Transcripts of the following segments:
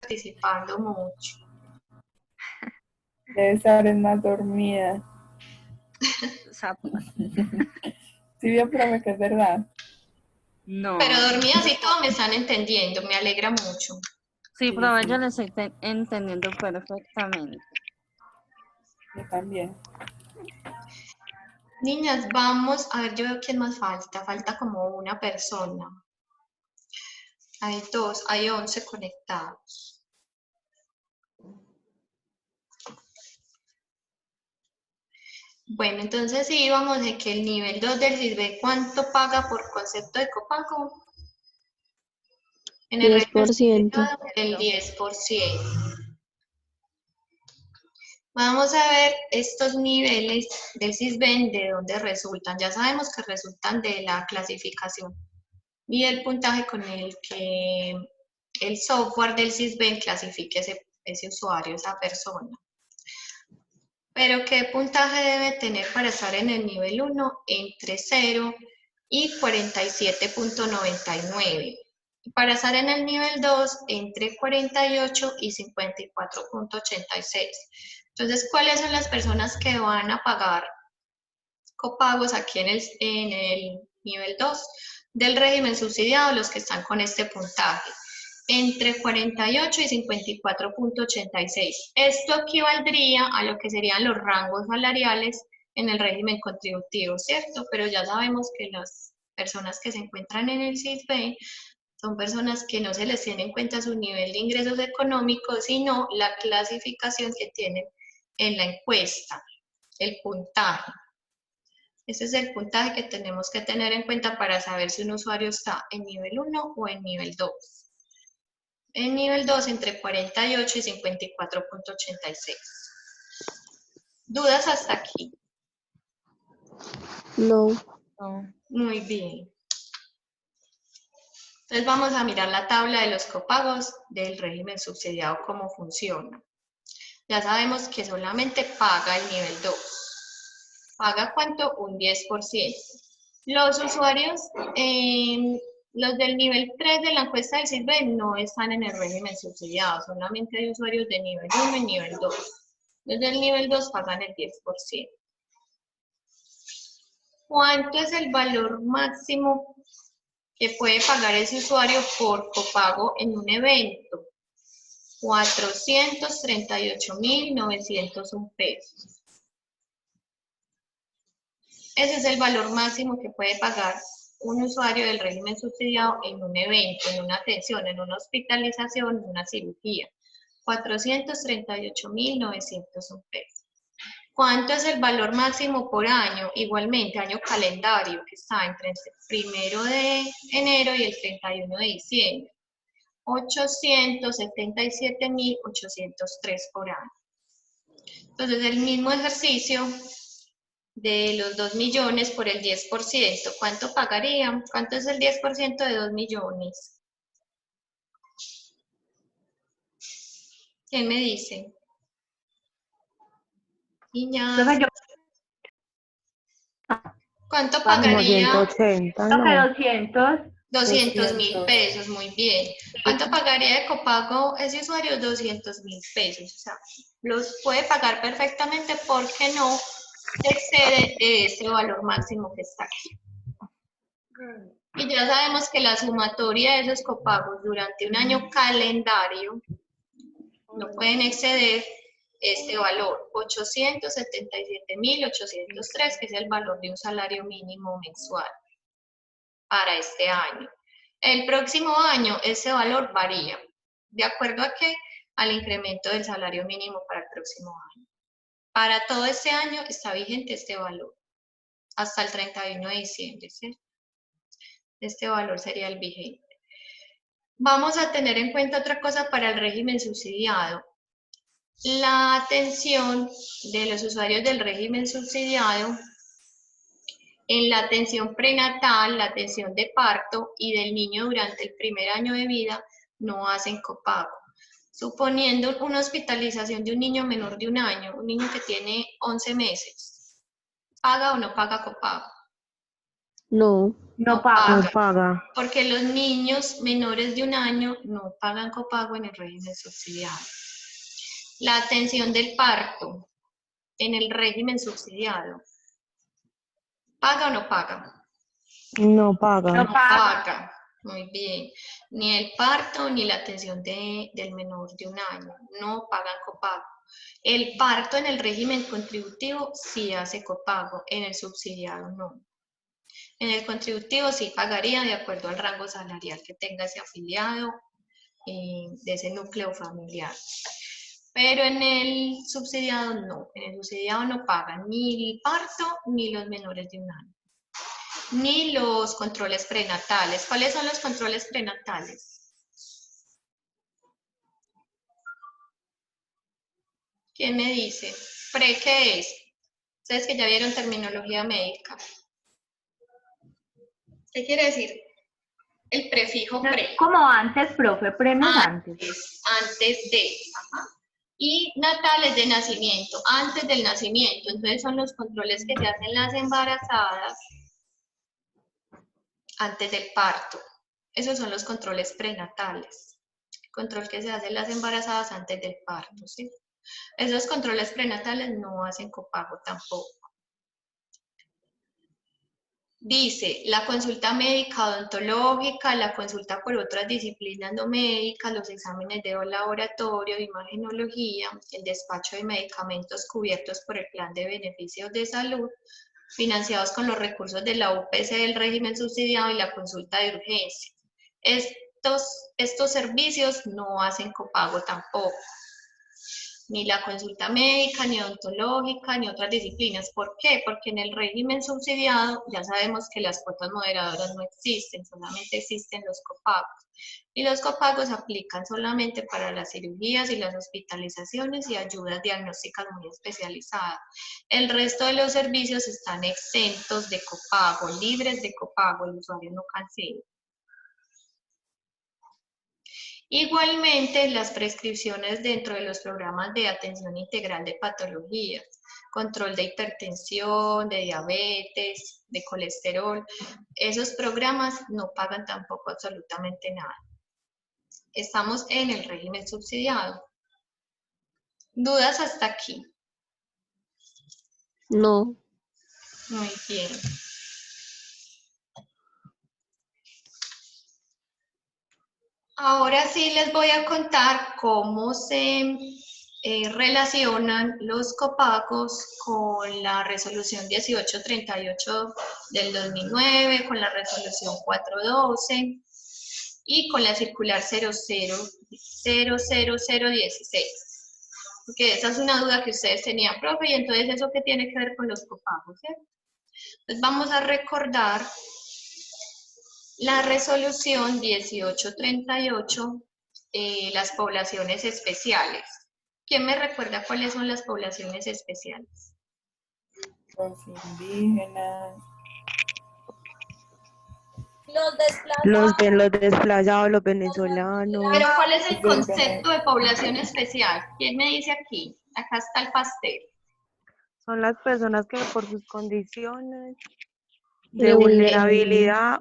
participando mucho. Debe estar en más dormida. Sí, vio, profe, que es verdad. No. Pero dormidas y todo me están entendiendo, me alegra mucho. Sí, Sí, pero sí. yo le estoy entendiendo perfectamente. Yo también. Niñas, vamos a ver, yo veo quién más falta. Falta como una persona. Hay 2, hay 11 conectados. Bueno, entonces sí, vamos de que el nivel 2 del CISBEN, ¿cuánto paga por concepto de copago? En el régimen 10%. el 10%. Vamos a ver estos niveles del CISBEN, de dónde resultan. Ya sabemos que resultan de la clasificación y el puntaje con el que el software del CISBEN clasifique ese usuario, esa persona. Pero ¿qué puntaje debe tener para estar en el nivel 1? Entre 0 y 47.99. Para estar en el nivel 2, entre 48 y 54.86. Entonces, ¿cuáles son las personas que van a pagar copagos aquí en el nivel 2 del régimen subsidiado? Los que están con este puntaje. Entre 48 y 54.86. Esto equivaldría a lo que serían los rangos salariales en el régimen contributivo, ¿cierto? Pero ya sabemos que las personas que se encuentran en el CISBEN son personas que no se les tiene en cuenta su nivel de ingresos económicos, sino la clasificación que tienen en la encuesta, el puntaje. Ese es el puntaje que tenemos que tener en cuenta para saber si un usuario está en nivel 1 o en nivel 2. En nivel 2 entre 48 y 54.86. ¿Dudas hasta aquí? No. Muy bien. Entonces vamos a mirar la tabla de los copagos del régimen subsidiado, cómo funciona. Ya sabemos que solamente paga el nivel 2. ¿Paga cuánto? Un 10%. Los usuarios, los del nivel 3 de la encuesta del CISBEN no están en el régimen subsidiado, solamente hay usuarios de nivel 1 y nivel 2. Los del nivel 2 pagan el 10%. ¿Cuánto es el valor máximo que puede pagar ese usuario por copago en un evento? 438.901 pesos. Ese es el valor máximo que puede pagar un usuario del régimen subsidiado en un evento, en una atención, en una hospitalización, en una cirugía. 438.901 pesos. ¿Cuánto es el valor máximo por año? Igualmente, año calendario, que está entre el 1 de enero y el 31 de diciembre. 877.803 por año. Entonces, el mismo ejercicio de los 2 millones por el 10%, ¿cuánto pagarían? ¿Cuánto es el 10% de 2 millones? ¿Quién me dice? Niñas. ¿Cuánto pagaría? 180, ¿no? 200.000 pesos, muy bien. ¿Cuánto pagaría de copago ese usuario? 200.000 pesos. O sea, los puede pagar perfectamente porque no excede de ese valor máximo que está aquí. Y ya sabemos que la sumatoria de esos copagos durante un año calendario no pueden exceder este valor, 877.803, que es el valor de un salario mínimo mensual para este año. El próximo año ese valor varía. ¿De acuerdo a qué? Al incremento del salario mínimo para el próximo año. Para todo este año está vigente este valor, hasta el 31 de diciembre, ¿cierto? Este valor sería el vigente. Vamos a tener en cuenta otra cosa para el régimen subsidiado. La atención de los usuarios del régimen subsidiado en la atención prenatal, la atención de parto y del niño durante el primer año de vida no hacen copago. Suponiendo una hospitalización de un niño menor de un año, un niño que tiene 11 meses, ¿paga o no paga copago? No. No paga. No paga. Porque los niños menores de 1 año no pagan copago en el régimen subsidiado. La atención del parto en el régimen subsidiado. ¿Paga o no paga? No paga. No paga. Muy bien. Ni el parto ni la atención del menor de 1 año. No pagan copago. El parto en el régimen contributivo sí hace copago, en el subsidiado no. En el contributivo sí pagaría de acuerdo al rango salarial que tenga ese afiliado de ese núcleo familiar. Pero en el subsidiado no. En el subsidiado no pagan ni el parto ni los menores de 1 año. Ni los controles prenatales. ¿Cuáles son los controles prenatales? ¿Quién me dice? ¿Pre qué es? Ustedes que ya vieron terminología médica. ¿Qué quiere decir? El prefijo pre. Como antes, profe, premios antes. Antes de. Ajá. Y natales de nacimiento, antes del nacimiento. Entonces son los controles que se hacen las embarazadas antes del parto. Esos son los controles prenatales. El control que se hace las embarazadas antes del parto, ¿sí? Esos controles prenatales no hacen copago tampoco. Dice, la consulta médica odontológica, la consulta por otras disciplinas no médicas, los exámenes de laboratorio, imagenología, el despacho de medicamentos cubiertos por el plan de beneficios de salud, financiados con los recursos de la UPC del régimen subsidiado y la consulta de urgencia. Estos servicios no hacen copago tampoco. Ni la consulta médica, ni odontológica, ni otras disciplinas. ¿Por qué? Porque en el régimen subsidiado ya sabemos que las cuotas moderadoras no existen, solamente existen los copagos. Y los copagos aplican solamente para las cirugías y las hospitalizaciones y ayudas diagnósticas muy especializadas. El resto de los servicios están exentos de copago, libres de copago, el usuario no cancela. Igualmente, las prescripciones dentro de los programas de atención integral de patologías, control de hipertensión, de diabetes, de colesterol, esos programas no pagan tampoco absolutamente nada. Estamos en el régimen subsidiado. ¿Dudas hasta aquí? No. Muy bien. Ahora sí les voy a contar cómo se relacionan los copagos con la resolución 1838 del 2009, con la resolución 412 y con la circular 00016. Porque esa es una duda que ustedes tenían, profe, y entonces eso qué tiene que ver con los copagos, ¿cierto? Entonces vamos a recordar la resolución 1838, las poblaciones especiales. ¿Quién me recuerda cuáles son las poblaciones especiales? Los indígenas. Los desplazados, los venezolanos. Pero ¿cuál es el concepto de población especial? ¿Quién me dice aquí? Acá está el pastel. Son las personas que por sus condiciones de vulnerabilidad,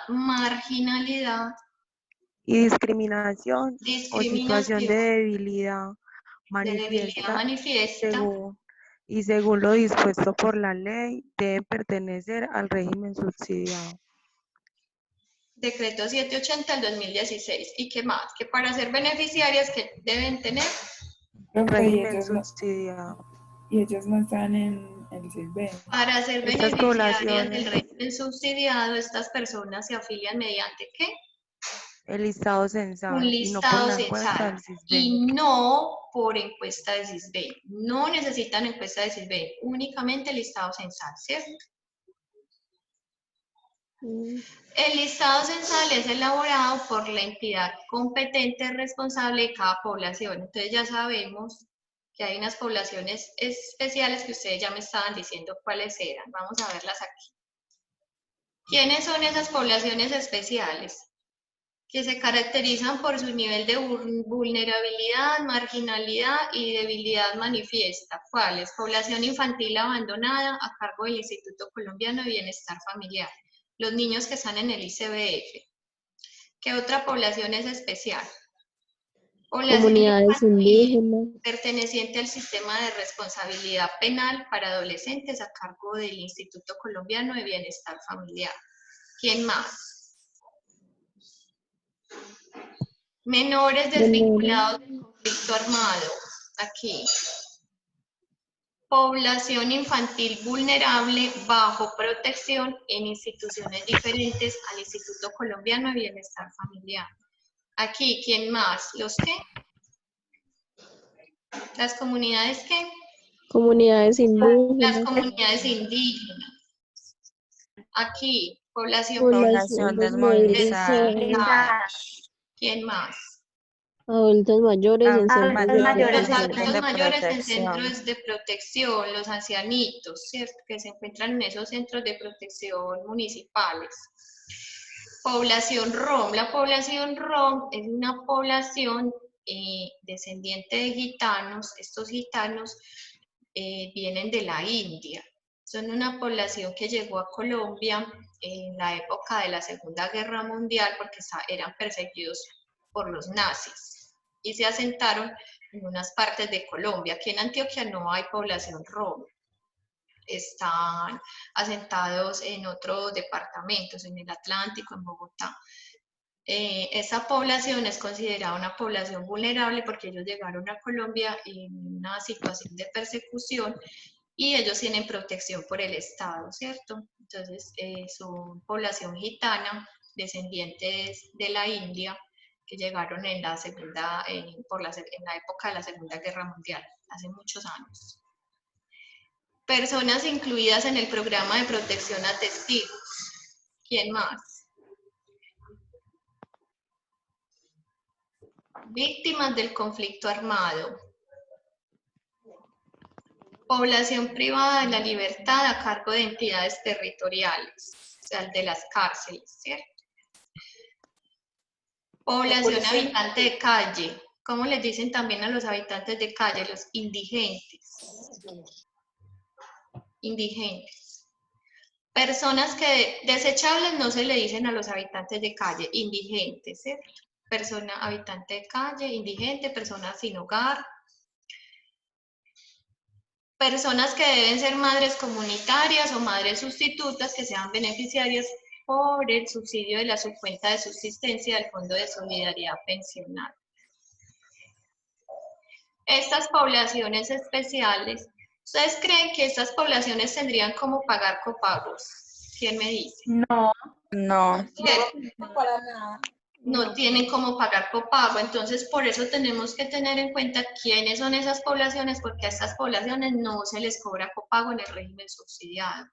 Marginalidad y discriminación o situación de debilidad manifiesta, según lo dispuesto por la ley, deben pertenecer al régimen subsidiado. Decreto 780 del 2016. ¿Y qué más? Que para ser beneficiarias, ¿qué deben tener? Profe, Régimen subsidiado. y ellos no están en el CISBEN. Para ser Estas beneficiarias poblaciones. del régimen subsidiado, estas personas se afilian mediante ¿qué? El listado censal. Un listado censal. Y no por encuesta de CISBEN. No necesitan encuesta de CISBEN, únicamente listado censal, ¿cierto? El listado censal es elaborado por la entidad competente responsable de cada población. Entonces ya sabemos que hay unas poblaciones especiales que ustedes ya me estaban diciendo cuáles eran. Vamos a verlas aquí. ¿Quiénes son esas poblaciones especiales? que se caracterizan por su nivel de vulnerabilidad, marginalidad y debilidad manifiesta. ¿Cuáles? Población infantil abandonada a cargo del Instituto Colombiano de Bienestar Familiar. Los niños que están en el ICBF. ¿Qué otra población es especial? Población Comunidades infantil indígenas. perteneciente al sistema de responsabilidad penal para adolescentes a cargo del Instituto Colombiano de Bienestar Familiar. ¿Quién más? Menores desvinculados del conflicto armado. Aquí. Población infantil vulnerable bajo protección en instituciones diferentes al Instituto Colombiano de Bienestar Familiar. Aquí, ¿quién más? ¿Los qué? ¿Las comunidades qué? Comunidades Las indígenas. comunidades indígenas. Aquí, población Población desmovilizada. desmovilizada. ¿Quién más? Adultos mayores en Adultos centros de mayores Los en protección. centros adultos de mayores en protección. centros de protección, los ancianitos, ¿cierto? Que se encuentran en esos centros de protección municipales. Población ROM. La población ROM es una población descendiente de gitanos. Estos gitanos vienen de la India. Son una población que llegó a Colombia en la época de la Segunda Guerra Mundial porque eran perseguidos por los nazis y se asentaron en unas partes de Colombia. Aquí en Antioquia no hay población rom. Están asentados en otros departamentos, en el Atlántico, en Bogotá. Esa población es considerada una población vulnerable porque ellos llegaron a Colombia en una situación de persecución y ellos tienen protección por el Estado, ¿cierto? Entonces, son población gitana, descendientes de la India, que llegaron en la época de la Segunda Guerra Mundial, hace muchos años. Personas incluidas en el programa de protección a testigos. ¿Quién más? Víctimas del conflicto armado. Población privada de la libertad a cargo de entidades territoriales, o sea, de las cárceles, ¿cierto? Población habitante de calle. ¿Cómo les dicen también a los habitantes de calle? Los indigentes. Indigentes. Personas que desechables no se le dicen a los habitantes de calle, indigentes, ¿cierto? Persona habitante de calle, indigente, persona sin hogar. Personas que deben ser madres comunitarias o madres sustitutas que sean beneficiarias por el subsidio de la subcuenta de subsistencia del Fondo de Solidaridad Pensional. Estas poblaciones especiales, ¿ustedes creen que estas poblaciones tendrían cómo pagar copagos? ¿Quién me dice? No, No. Para nada. No tienen cómo pagar copago, entonces por eso tenemos que tener en cuenta quiénes son esas poblaciones, porque a estas poblaciones no se les cobra copago en el régimen subsidiado.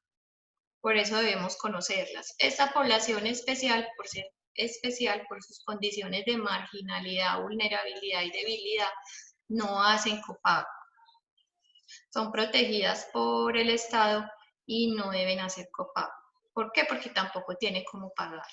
Por eso debemos conocerlas. Esta población especial, por ser especial por sus condiciones de marginalidad, vulnerabilidad y debilidad, no hacen copago. Son protegidas por el Estado y no deben hacer copago. ¿Por qué? Porque tampoco tienen cómo pagar.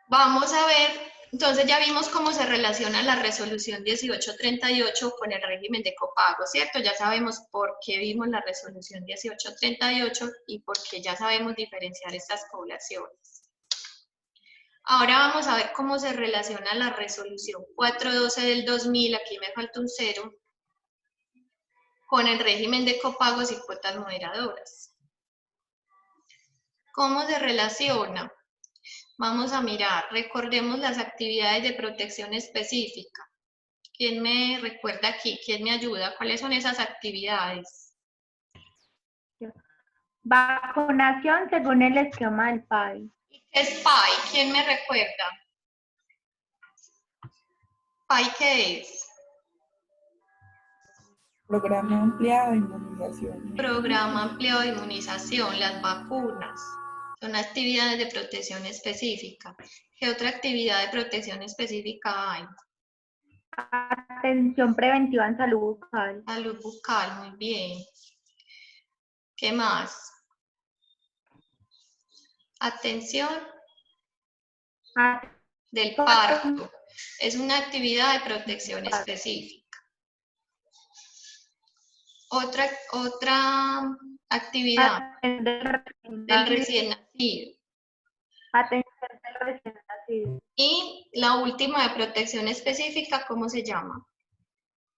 Vamos a ver, entonces ya vimos cómo se relaciona la resolución 1838 con el régimen de copago, ¿cierto? Ya sabemos por qué vimos la resolución 1838 y por qué ya sabemos diferenciar estas poblaciones. Ahora vamos a ver cómo se relaciona la resolución 412 del 2000, aquí me falta un 0, con el régimen de copagos y cuotas moderadoras. ¿Cómo se relaciona? Vamos a mirar, recordemos las actividades de protección específica. ¿Quién me recuerda aquí? ¿Quién me ayuda? ¿Cuáles son esas actividades? vacunación según el esquema del país. ¿Qué es PAI? ¿Quién me recuerda? ¿PAI qué es? Programa ampliado de inmunización. Programa ampliado de inmunización, las vacunas. Son actividades de protección específica. ¿Qué otra actividad de protección específica hay? Atención preventiva en salud bucal. Salud bucal, muy bien. ¿Qué más? Atención Ah, del parto. Es una actividad de protección específica. Otra actividad del recién nacido. Atención del recién nacido. Y la última de protección específica, ¿cómo se llama?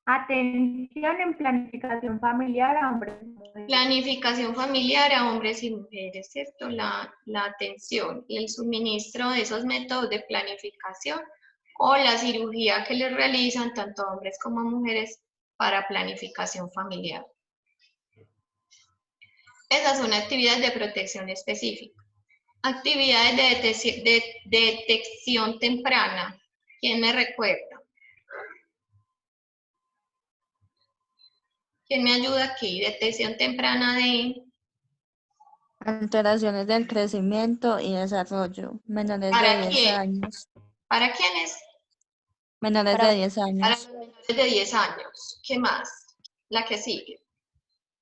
Atención en planificación familiar a hombres y mujeres. Planificación familiar a hombres y mujeres, ¿cierto? La atención y el suministro de esos métodos de planificación o la cirugía que les realizan tanto a hombres como a mujeres para planificación familiar. Esas son actividades de protección específica. Actividades de detección temprana. ¿Quién me recuerda? ¿Quién me ayuda aquí? Detección temprana de... Alteraciones del crecimiento y desarrollo. Menores de ¿Para 10 quién? años. ¿Para quiénes? Menores Para- de 10 Para años. los menores de 10 años. ¿Qué más? La que sigue.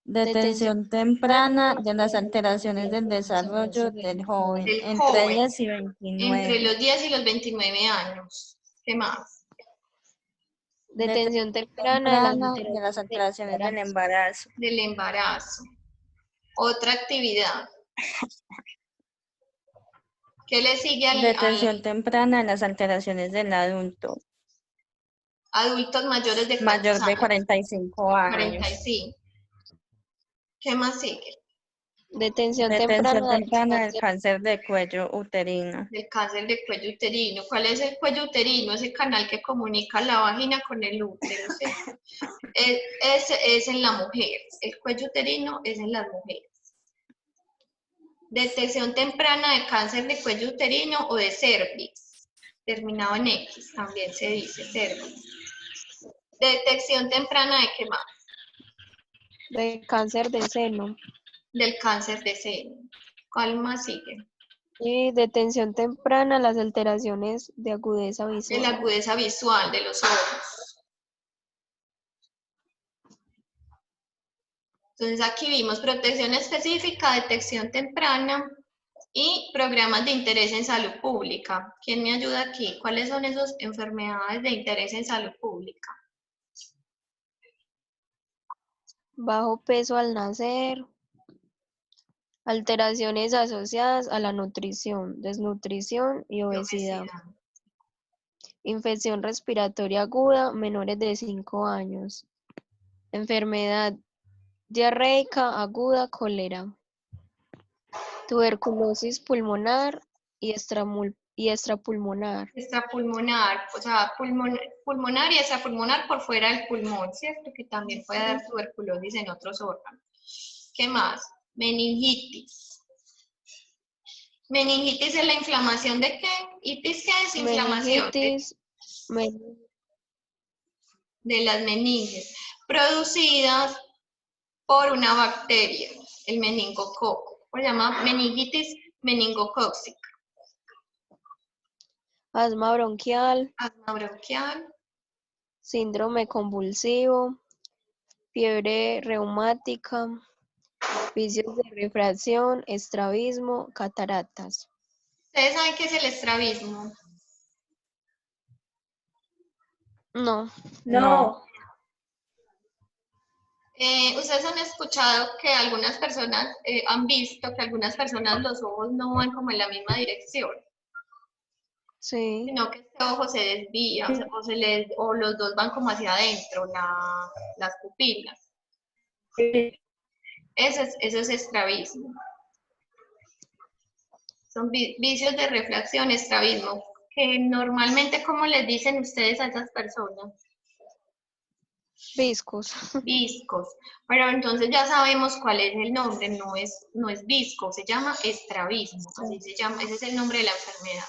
Detención temprana de las alteraciones del desarrollo del joven Del entre joven. 10 y Entre 29. los 10 y los 29 años. ¿Qué más? Detención temprana De las alteraciones del embarazo. Del embarazo. Otra actividad. ¿Qué le sigue al Detención temprana de las alteraciones del adulto adultos mayores de mayor cuántos de años? 45 años. 45. ¿Qué más sigue? Detención Detención temprana del temprana del cáncer. cáncer de cuello uterino. Del cáncer de cuello uterino. ¿Cuál es el cuello uterino? Es el canal que comunica la vagina con el útero, ¿cierto? Es en la mujer. El cuello uterino es en las mujeres. Detección temprana de cáncer de cuello uterino o de cervix. Terminado en X, también se dice cervix. Detección temprana de qué más? De cáncer de seno. Del cáncer de seno. ¿Cuál más sigue? Y detención temprana las alteraciones de agudeza De la visual. agudeza visual de los ojos. Entonces aquí vimos protección específica, detección temprana y programas de interés en salud pública. ¿Quién me ayuda aquí? ¿Cuáles son esas enfermedades de interés en salud pública? Bajo peso al nacer. Alteraciones asociadas a la nutrición, desnutrición y obesidad. Infección respiratoria aguda, menores de 5 años. Enfermedad diarreica aguda, cólera. Tuberculosis pulmonar y extrapulmonar. Extrapulmonar, o sea, pulmonar y extrapulmonar por fuera del pulmón, ¿cierto? Que también puede dar tuberculosis en otros órganos. ¿Qué más? Meningitis. Meningitis es la inflamación de qué? ¿Itis qué es? Inflamación Meningitis, de las meninges, producidas por una bacteria, el meningococo. Se llama meningitis meningocócica. asma bronquial, Asma bronquial, síndrome convulsivo, fiebre reumática, vicios de refracción, estrabismo, cataratas. ¿ustedes saben qué es el estrabismo? No, No. Ustedes han escuchado que algunas personas han visto que algunas personas los ojos no van como en la misma dirección, sí, sino que este ojo se desvía o los dos van como hacia adentro, las pupilas. Eso es estrabismo. Son vicios de refracción, estrabismo, que normalmente, ¿cómo les dicen ustedes a esas personas? viscos. Viscos. Pero entonces ya sabemos cuál es el nombre, no es visco, se llama estrabismo, así se llama, ese es el nombre de la enfermedad.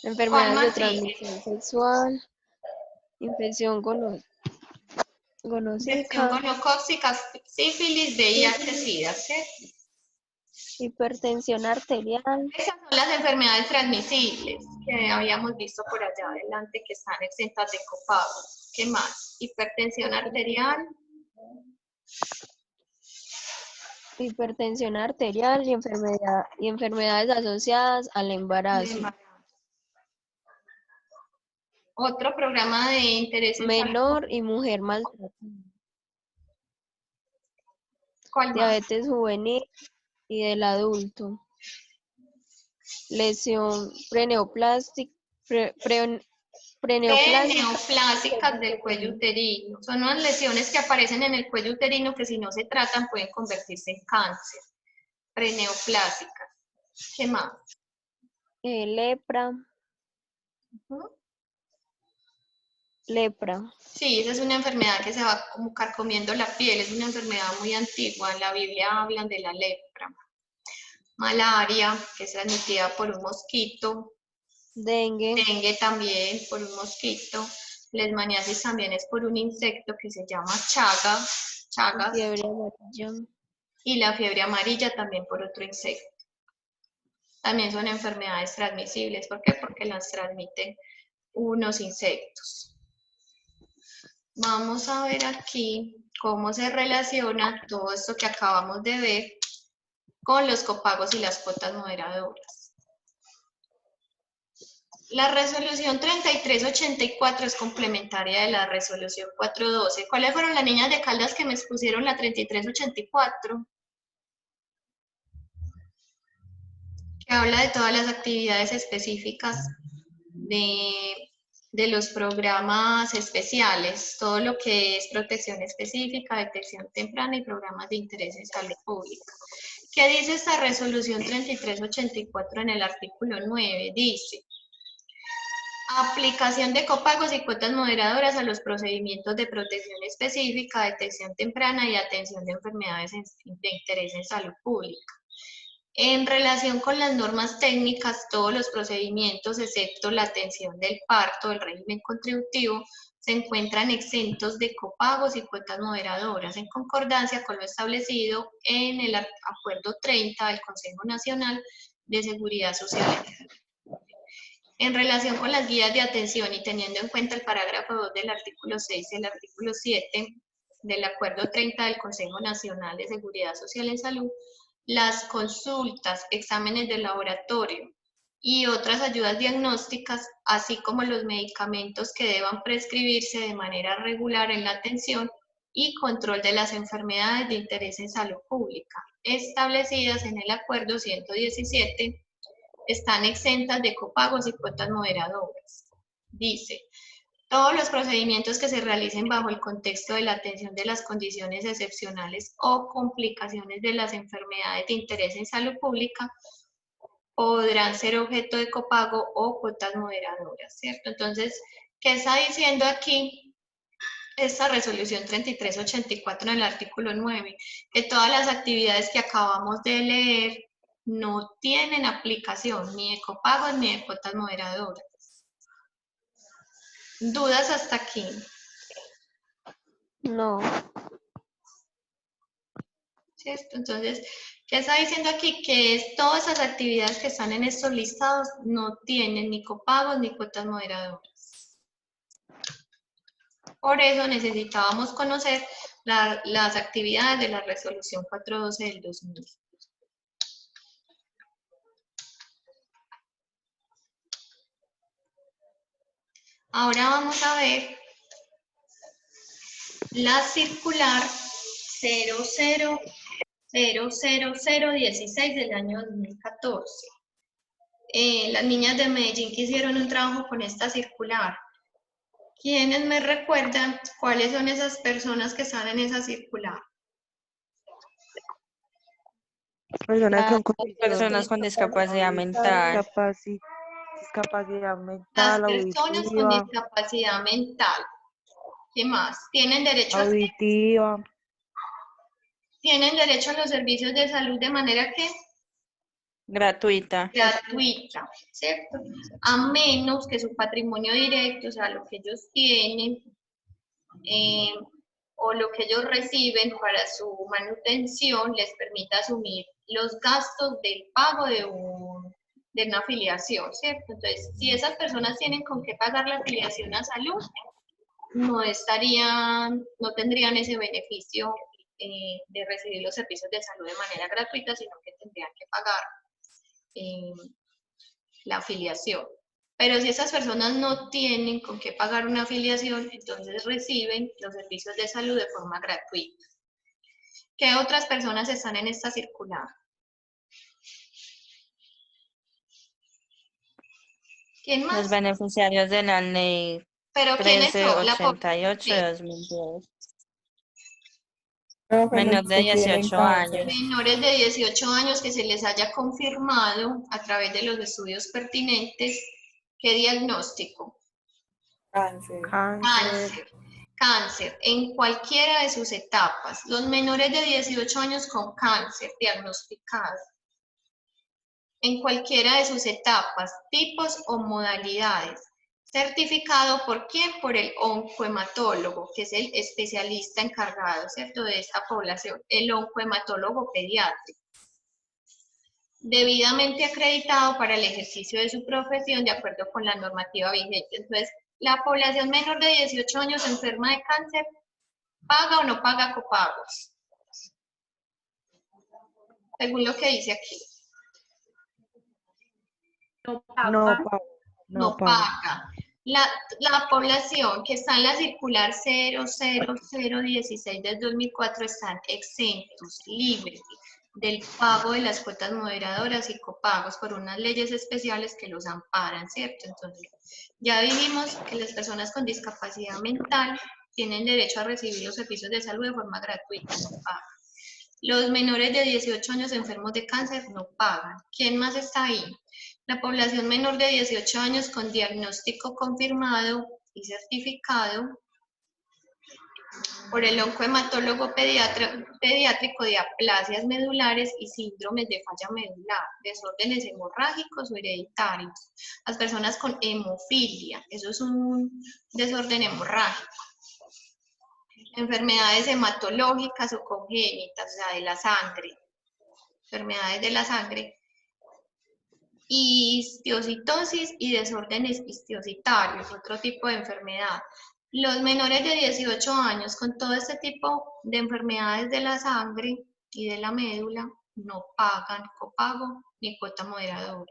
Enfermedades de más sigue? transmisión sexual, infección Infección gonocócica, gonocócica, sífilis, VIH, SIDA, ¿cierto? hipertensión arterial, Esas son las enfermedades transmisibles que habíamos visto por allá adelante que están exentas de copago. ¿Qué más? Hipertensión arterial, hipertensión arterial y enfermedades asociadas al embarazo. Otro programa de interés en salud. Menor y mujer maltratada. ¿Cuál más? Diabetes juvenil y del adulto. Lesión preneoplástica, Preneoplásicas del cuello uterino. Son unas lesiones que aparecen en el cuello uterino que si no se tratan pueden convertirse en cáncer. Preneoplásicas. ¿Qué más? lepra. Lepra. Sí, esa es una enfermedad que se va como carcomiendo la piel, es una enfermedad muy antigua, en la Biblia hablan de la lepra. Malaria, que es transmitida por un mosquito. Dengue. Dengue también por un mosquito. Leishmaniasis también es por un insecto que se llama chagas. Fiebre amarilla. Y la fiebre amarilla también por otro insecto. También son enfermedades transmisibles. ¿Por qué? Porque las transmiten unos insectos. Vamos a ver aquí cómo se relaciona todo esto que acabamos de ver con los copagos y las cuotas moderadoras. La resolución 3384 es complementaria de la resolución 412. ¿Cuáles fueron las niñas de Caldas que me expusieron la 3384? Que habla de todas las actividades específicas de los programas especiales, todo lo que es protección específica, detección temprana y programas de interés en salud pública. ¿Qué dice esta resolución 3384 en el artículo 9? Dice: aplicación de copagos y cuotas moderadoras a los procedimientos de protección específica, detección temprana y atención de enfermedades de interés en salud pública. En relación con las normas técnicas, todos los procedimientos, excepto la atención del parto, el régimen contributivo, se encuentran exentos de copagos y cuotas moderadoras, en concordancia con lo establecido en el Acuerdo 30 del Consejo Nacional de Seguridad Social. En relación con las guías de atención y teniendo en cuenta el parágrafo 2 del artículo 6 y el artículo 7 del Acuerdo 30 del Consejo Nacional de Seguridad Social en Salud, las consultas, exámenes de laboratorio y otras ayudas diagnósticas, así como los medicamentos que deban prescribirse de manera regular en la atención y control de las enfermedades de interés en salud pública, establecidas en el Acuerdo 117, están exentas de copagos y cuotas moderadoras. Dice: todos los procedimientos que se realicen bajo el contexto de la atención de las condiciones excepcionales o complicaciones de las enfermedades de interés en salud pública podrán ser objeto de copago o cuotas moderadoras, ¿cierto? Entonces, ¿qué está diciendo aquí esta resolución 3384 en el artículo 9? Que todas las actividades que acabamos de leer no tienen aplicación ni de copagos ni de cuotas moderadoras. ¿Dudas hasta aquí? No. ¿Cierto? Entonces, ¿qué está diciendo aquí? Que todas esas actividades que están en estos listados no tienen ni copagos ni cuotas moderadoras. Por eso necesitábamos conocer las actividades de la resolución 412 del 2000. Ahora vamos a ver la circular 00016 del año 2014. Las niñas de Medellín que hicieron un trabajo con esta circular. ¿Quiénes me recuerdan cuáles son esas personas que están en esa circular? Personas con Personas con discapacidad mental. discapacidad Las mental, personas con auditiva, discapacidad mental. ¿Qué más? ¿Tienen derecho a los servicios de salud de manera que Gratuita. gratuita, ¿cierto? A menos que su patrimonio directo, o sea, lo que ellos tienen o lo que ellos reciben para su manutención les permita asumir los gastos del pago de una afiliación, ¿cierto? Entonces, si esas personas tienen con qué pagar la afiliación a salud, no tendrían ese beneficio de recibir los servicios de salud de manera gratuita, sino que tendrían que pagar la afiliación. Pero si esas personas no tienen con qué pagar una afiliación, entonces reciben los servicios de salud de forma gratuita. ¿Qué otras personas están en esta circular? ¿Quién Los más? beneficiarios de la ley ¿Pero quiénes son? 1388 de Sí. 2010. Profe, Menor los de que quieren 18 cáncer. años. Menores de 18 años que se les haya confirmado a través de los estudios pertinentes, ¿qué diagnóstico? Cáncer. Cáncer. Cáncer en cualquiera de sus etapas. Los menores de 18 años con cáncer diagnosticado en cualquiera de sus etapas, tipos o modalidades. ¿Certificado por quién? Por el oncohematólogo, que es el especialista encargado, ¿cierto?, de esta población, el oncohematólogo pediátrico. Debidamente acreditado para el ejercicio de su profesión de acuerdo con la normativa vigente. Entonces, la población menor de 18 años enferma de cáncer, ¿paga o no paga copagos? Según lo que dice aquí. No No paga. paga. No paga. La población que está en la circular 00016 del 2004 están exentos, libres del pago de las cuotas moderadoras y copagos por unas leyes especiales que los amparan, ¿cierto? Entonces, ya vimos que las personas con discapacidad mental tienen derecho a recibir los servicios de salud de forma gratuita, no pagan. Los menores de 18 años enfermos de cáncer no pagan. ¿Quién más está ahí? La población menor de 18 años con diagnóstico confirmado y certificado por el oncohematólogo pediátrico de aplasias medulares y síndromes de falla medular, desórdenes hemorrágicos o hereditarios. Las personas con hemofilia, eso es un desorden hemorrágico. Enfermedades hematológicas o congénitas, o sea, de la sangre. Enfermedades de la sangre. Histiocitosis y desórdenes histiocitarios, otro tipo de enfermedad. Los menores de 18 años con todo este tipo de enfermedades de la sangre y de la médula no pagan copago ni cuota moderadora.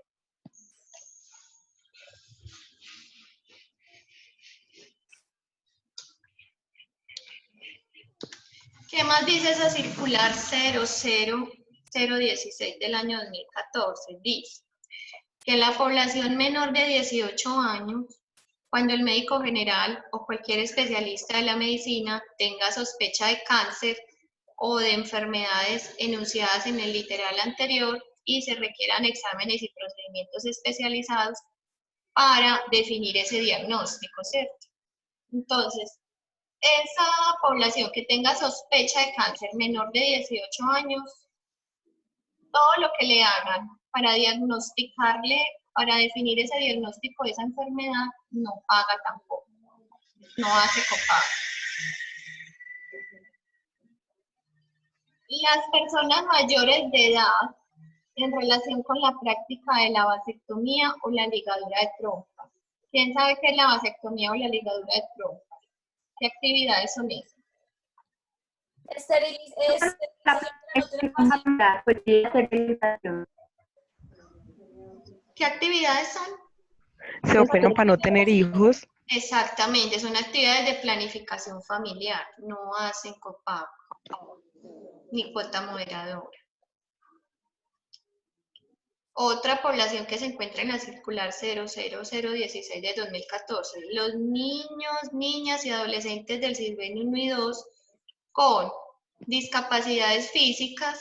¿Qué más dice esa circular 00016 del año 2014? Dice que la población menor de 18 años, cuando el médico general o cualquier especialista de la medicina tenga sospecha de cáncer o de enfermedades enunciadas en el literal anterior y se requieran exámenes y procedimientos especializados para definir ese diagnóstico, ¿cierto? Entonces, esa población que tenga sospecha de cáncer menor de 18 años, todo lo que le hagan para diagnosticarle, para definir ese diagnóstico de esa enfermedad, no paga tampoco, no hace copago. Las personas mayores de edad, en relación con la práctica de la vasectomía o la ligadura de trompas. ¿Quién sabe qué es la vasectomía o la ligadura de trompas? ¿Qué actividades son esas? Esterilización. ¿Qué actividades son? Se operan para no tener hijos. Exactamente, son actividades de planificación familiar, no hacen copago ni cuota moderadora. Otra población que se encuentra en la circular 00016 de 2014, los niños, niñas y adolescentes del CISBEN 1 y 2 con discapacidades físicas,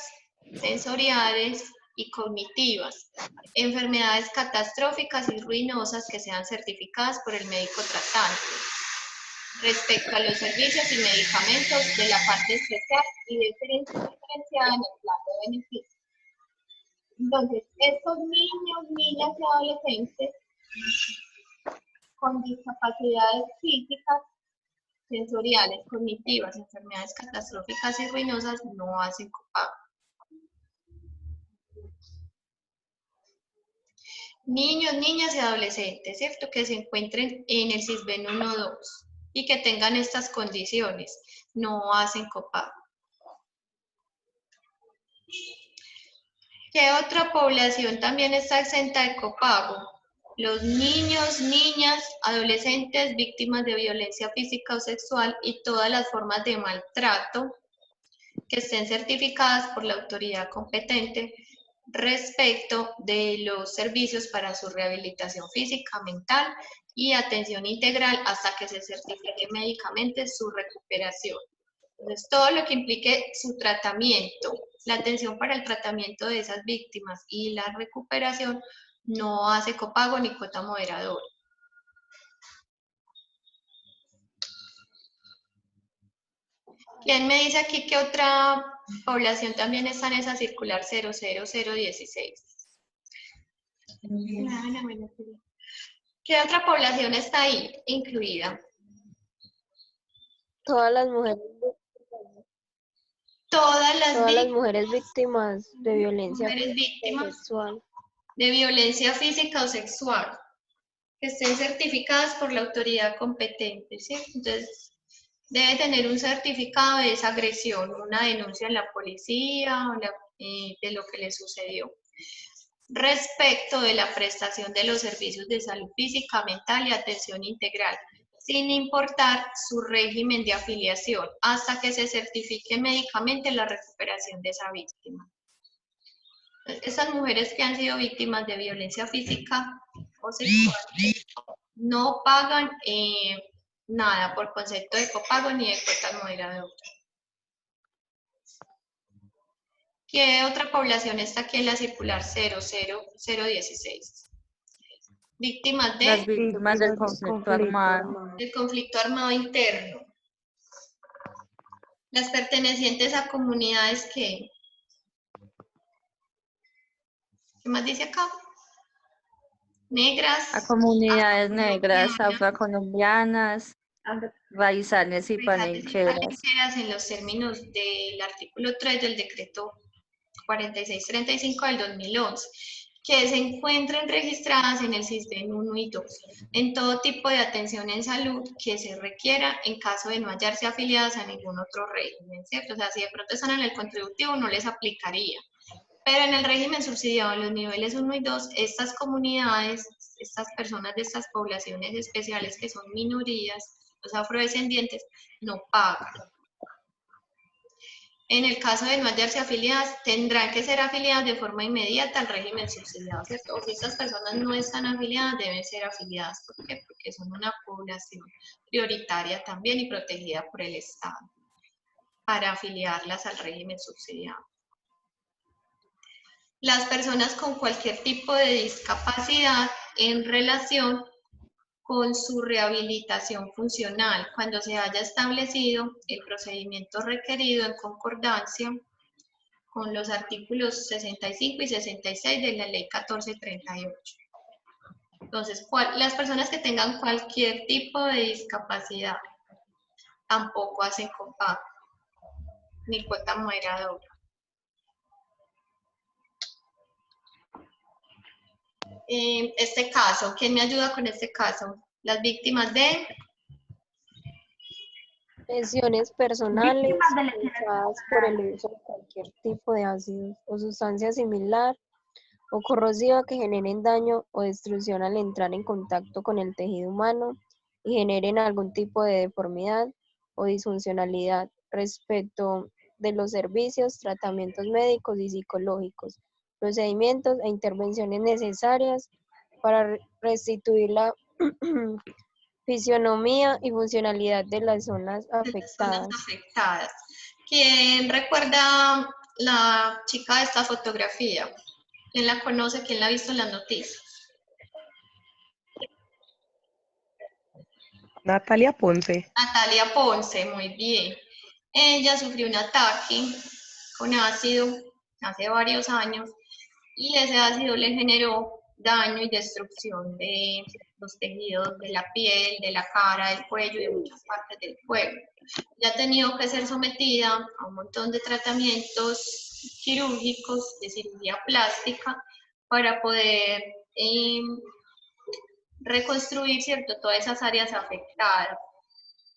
sensoriales y cognitivas, enfermedades catastróficas y ruinosas que sean certificadas por el médico tratante respecto a los servicios y medicamentos de la parte especial y diferenciada en el plan de beneficios. Entonces, estos niños, niñas y adolescentes con discapacidades físicas, sensoriales, cognitivas, enfermedades catastróficas y ruinosas no hacen copago. Niños, niñas y adolescentes, ¿cierto? Que se encuentren en el CISBEN 1-2 y que tengan estas condiciones, no hacen copago. ¿Qué otra población también está exenta de copago? Los niños, niñas, adolescentes, víctimas de violencia física o sexual y todas las formas de maltrato que estén certificadas por la autoridad competente respecto de los servicios para su rehabilitación física, mental y atención integral hasta que se certifique médicamente su recuperación. Entonces, todo lo que implique su tratamiento, la atención para el tratamiento de esas víctimas y la recuperación no hace copago ni cuota moderadora. ¿Quién me dice aquí que otra población también está en esa circular 00016? ¿Qué otra población está ahí incluida? Todas las mujeres, Todas las todas las mujeres víctimas de violencia mujeres física y víctimas sexual. de violencia física o sexual que estén certificadas por la autoridad competente, ¿sí? Entonces, debe tener un certificado de desagresión, una denuncia en la policía o de lo que le sucedió. Respecto de la prestación de los servicios de salud física, mental y atención integral, sin importar su régimen de afiliación, hasta que se certifique médicamente la recuperación de esa víctima. Esas mujeres que han sido víctimas de violencia física o sexual no pagan nada por concepto de copago ni de cuotas moderadoras. ¿Qué otra población está aquí en la circular 00016? Víctimas Las víctimas del conflicto armado. del conflicto armado interno. Las pertenecientes a comunidades que... ¿Qué más dice acá? Negras. A comunidades negras, afrocolombianas, raizales y palenqueras. En los términos del artículo 3 del decreto 4635 del 2011, que se encuentren registradas en el SISBEN 1 y 2, en todo tipo de atención en salud que se requiera en caso de no hallarse afiliadas a ningún otro régimen, ¿cierto? O sea, si de pronto están en el contributivo no les aplicaría, pero en el régimen subsidiado en los niveles 1 y 2, estas comunidades, estas personas de estas poblaciones especiales que son minorías, los afrodescendientes, no pagan. En el caso de no hallarse afiliadas, tendrán que ser afiliadas de forma inmediata al régimen subsidiado, ¿cierto? O si estas personas no están afiliadas, deben ser afiliadas. ¿Por qué? Porque son una población prioritaria también y protegida por el Estado para afiliarlas al régimen subsidiado. Las personas con cualquier tipo de discapacidad en relación con su rehabilitación funcional, cuando se haya establecido el procedimiento requerido en concordancia con los artículos 65 y 66 de la Ley 1438. Entonces, las personas que tengan cualquier tipo de discapacidad tampoco hacen copago, ni cuota moderadora. Este caso, ¿quién me ayuda con este caso? Las víctimas de Lesiones personales Víctimas de lesiones causadas por el uso de cualquier tipo de ácidos o sustancia similar o corrosiva que generen daño o destrucción al entrar en contacto con el tejido humano y generen algún tipo de deformidad o disfuncionalidad respecto de los servicios, tratamientos médicos y psicológicos, procedimientos e intervenciones necesarias para restituir la fisionomía y funcionalidad de las zonas afectadas. ¿Quién recuerda la chica de esta fotografía? ¿Quién la conoce? ¿Quién la ha visto en las noticias? Natalia Ponce. Natalia Ponce, muy bien. Ella sufrió un ataque con ácido hace varios años y ese ácido le generó daño y destrucción de los tejidos de la piel, de la cara, del cuello y de muchas partes del cuerpo. Ya ha tenido que ser sometida a un montón de tratamientos quirúrgicos, de cirugía plástica, para poder reconstruir, ¿cierto?, todas esas áreas afectadas.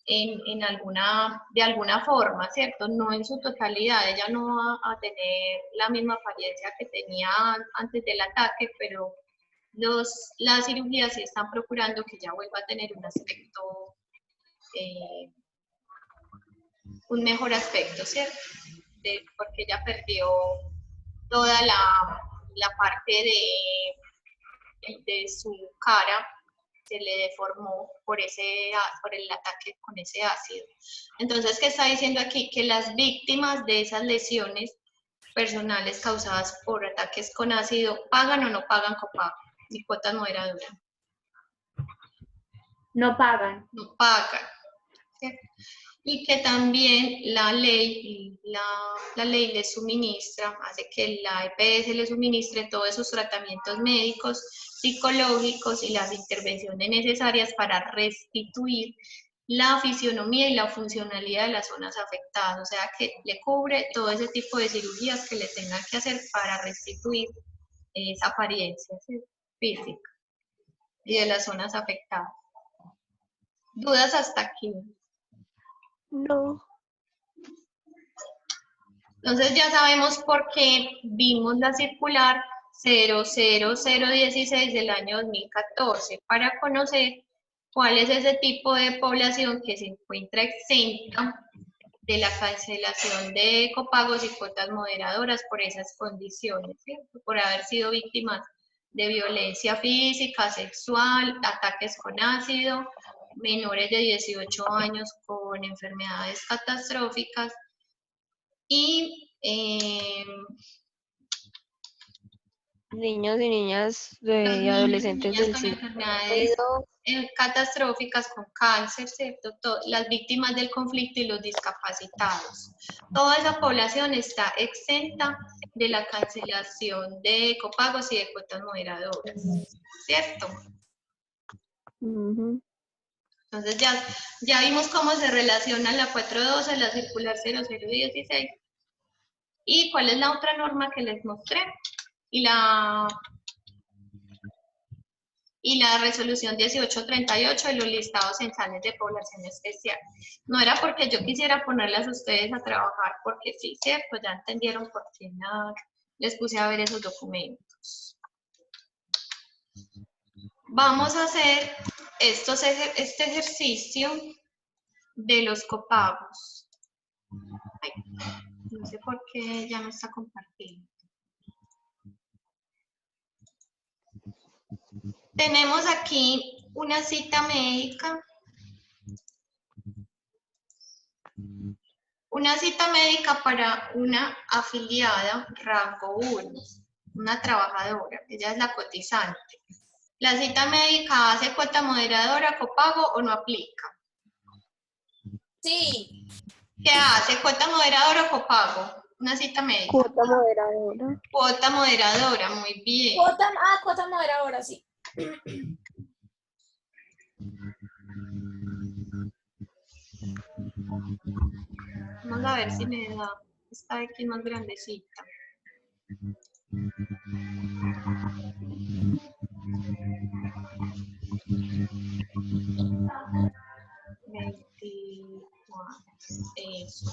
de alguna forma, ¿cierto? No en su totalidad, ella no va a tener la misma apariencia que tenía antes del ataque, pero las cirugías sí están procurando que ella vuelva a tener un aspecto, un mejor aspecto, ¿cierto? Porque ella perdió toda la parte de su cara, se le deformó por el ataque con ese ácido. Entonces, ¿qué está diciendo aquí? Que las víctimas de esas lesiones personales causadas por ataques con ácido, ¿pagan o no pagan copago y cuotas moderadoras? No pagan. No pagan. ¿Cierto? Y que también la ley le suministra, hace que la EPS le suministre todos esos tratamientos médicos, psicológicos y las intervenciones necesarias para restituir la fisionomía y la funcionalidad de las zonas afectadas, o sea que le cubre todo ese tipo de cirugías que le tengan que hacer para restituir esa apariencia, ¿sí?, física y de las zonas afectadas. ¿Dudas hasta aquí? No. Entonces ya sabemos por qué vimos la circular 00016 del año 2014, para conocer cuál es ese tipo de población que se encuentra exenta de la cancelación de copagos y cuotas moderadoras por esas condiciones, ¿cierto? Por haber sido víctimas de violencia física, sexual, ataques con ácido, menores de 18 años con enfermedades catastróficas y Niños y niñas los y niños y adolescentes niñas del con siglo enfermedades catastróficas, con cáncer, ¿cierto? Las víctimas del conflicto y los discapacitados. Toda esa población está exenta de la cancelación de copagos y de cuotas moderadoras, ¿cierto? Ujú. Entonces ya vimos cómo se relaciona la 412, la circular 0016 y cuál es la otra norma que les mostré y la resolución 1838 de los listados censales de población especial. No era porque yo quisiera ponerlas a ustedes a trabajar, porque sí, cierto, ya entendieron por qué les puse a ver esos documentos. Vamos a hacer este ejercicio de los copagos. Ay, no sé por qué ya no está compartido. Tenemos aquí una cita médica. Una cita médica para una afiliada rango 1, una trabajadora, ella es la cotizante. ¿La cita médica hace cuota moderadora, copago o no aplica? Sí. ¿Qué hace? ¿Cuota moderadora o copago? Una cita médica. Cuota moderadora. Cuota moderadora, muy bien. Cuota moderadora, sí. Vamos a ver si me da esta X más grandecita. Eso.